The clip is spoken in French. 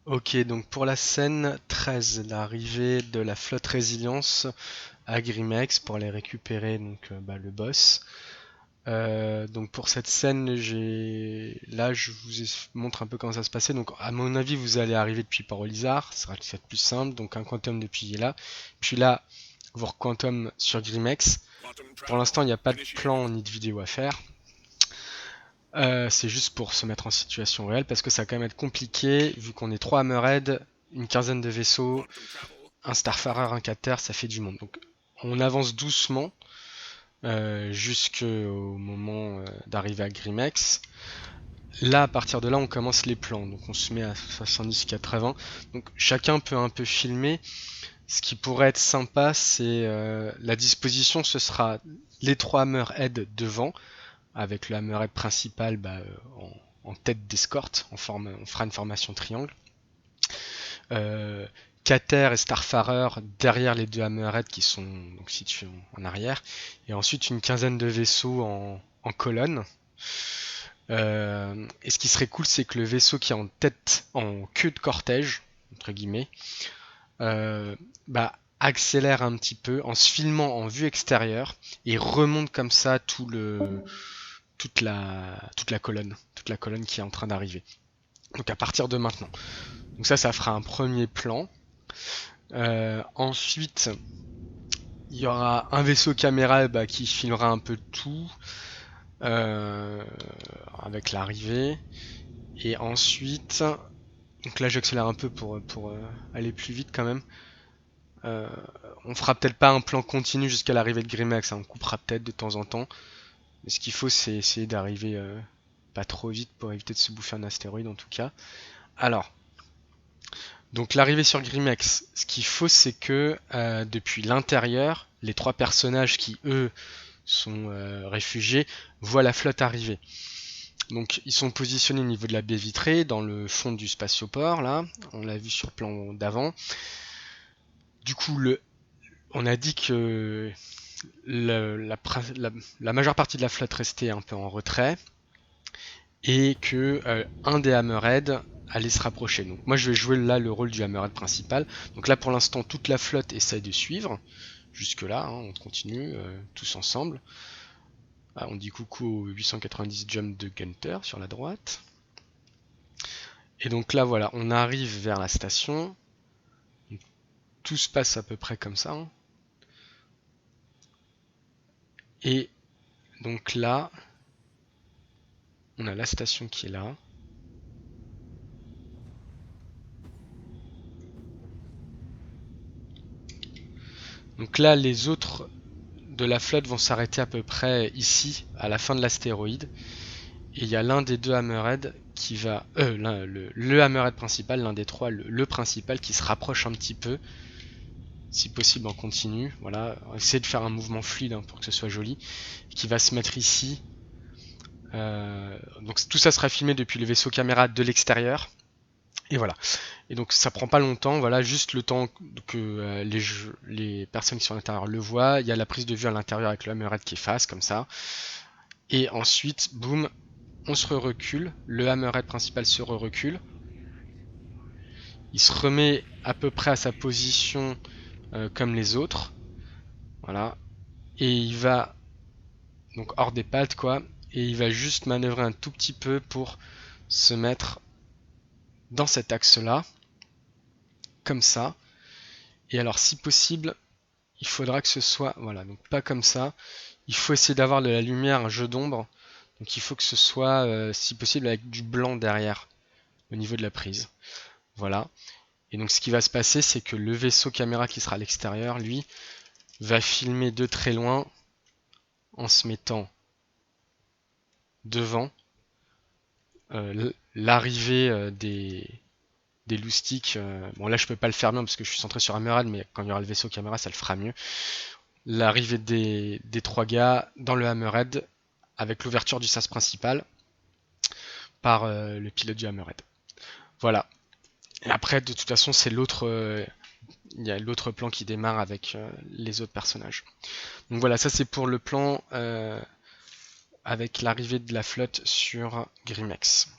Ok, donc pour la scène 13, l'arrivée de la flotte Résilience à Grimex pour aller récupérer le boss. Donc pour cette scène, là je vous montre un peu comment ça se passait. Donc à mon avis, vous allez arriver depuis Port-Lizard, ce sera peut-être plus simple. Donc un quantum depuis là. Puis là, vous quantum sur Grimex. Pour l'instant, il n'y a pas de plan ni de vidéo à faire. C'est juste pour se mettre en situation réelle parce que ça va quand même être compliqué vu qu'on est 3 Hammerhead, une quinzaine de vaisseaux, un Starfarer, un Cater, ça fait du monde. Donc on avance doucement jusqu'au moment d'arriver à Grimex. Là, à partir de là, on commence les plans. Donc on se met à 70-80. Donc chacun peut un peu filmer. Ce qui pourrait être sympa, c'est la disposition, ce sera les 3 Hammerhead devant avec le hammerhead principal en tête d'escorte, on fera une formation triangle. Euh, Cater et Starfarer derrière les deux hammerheads qui sont donc situés en arrière, et ensuite une quinzaine de vaisseaux en colonne. Et ce qui serait cool, c'est que le vaisseau qui est en tête, en queue de cortège, entre guillemets, accélère un petit peu en se filmant en vue extérieure et remonte comme ça toute la colonne qui est en train d'arriver. Donc à partir de maintenant. Donc ça fera un premier plan. Ensuite, il y aura un vaisseau caméra qui filmera un peu tout euh, avec l'arrivée. Et ensuite, donc là j'accélère un peu pour aller plus vite quand même. Euh, on fera peut-être pas un plan continu jusqu'à l'arrivée de Grimax, hein, on coupera peut-être de temps en temps. Mais ce qu'il faut, c'est essayer d'arriver pas trop vite pour éviter de se bouffer un astéroïde en tout cas. Alors, donc l'arrivée sur Grimex, ce qu'il faut, c'est que depuis l'intérieur, les 3 personnages qui eux sont réfugiés voient la flotte arriver. Donc ils sont positionnés au niveau de la baie vitrée, dans le fond du spatioport là. On l'a vu sur le plan d'avant. Du coup, on a dit que la majeure partie de la flotte restait un peu en retrait et que un des Hammerhead allait se rapprocher. Donc moi je vais jouer là le rôle du Hammerhead principal. Donc là pour l'instant toute la flotte essaie de suivre. Jusque là, hein, on continue tous ensemble. Ah, on dit coucou au 890 jump de Gunter sur la droite. Et donc là voilà, on arrive vers la station. Tout se passe à peu près comme ça. Hein. Et donc là, on a la station qui est là. Donc là, les autres de la flotte vont s'arrêter à peu près ici, à la fin de l'astéroïde. Et il y a l'un des deux Hammerhead qui va. Le Hammerhead principal, l'un des trois, le principal, qui se rapproche un petit peu. Si possible en continu. Voilà. On va essayer de faire un mouvement fluide hein, pour que ce soit joli. Qui va se mettre ici. Donc tout ça sera filmé depuis le vaisseau caméra de l'extérieur. Et voilà. Et donc ça prend pas longtemps, voilà, juste le temps que les personnes qui sont à l'intérieur le voient. Il y a la prise de vue à l'intérieur avec le hammerhead qui est face, comme ça. Et ensuite, boum, on se recule. Le hammerhead principal se recule. Il se remet à peu près à sa position comme les autres. Voilà. Et il va, donc hors des pattes, quoi. Et il va juste manœuvrer un tout petit peu pour se mettre dans cet axe-là. Comme ça. Et alors, si possible, il faudra que ce soit, voilà, donc pas comme ça. Il faut essayer d'avoir de la lumière, un jeu d'ombre. Donc il faut que ce soit, si possible, avec du blanc derrière, au niveau de la prise. Voilà. Et donc ce qui va se passer, c'est que le vaisseau caméra qui sera à l'extérieur, lui, va filmer de très loin en se mettant devant l'arrivée des loustiques. Bon là je peux pas le faire bien parce que je suis centré sur Hammerhead, mais quand il y aura le vaisseau caméra, ça le fera mieux. L'arrivée des 3 gars dans le Hammerhead avec l'ouverture du sas principal par le pilote du Hammerhead. Voilà. Et après, de toute façon, c'est l'autre. Il y a l'autre plan qui démarre avec les autres personnages. Donc voilà, ça c'est pour le plan avec l'arrivée de la flotte sur Grimex.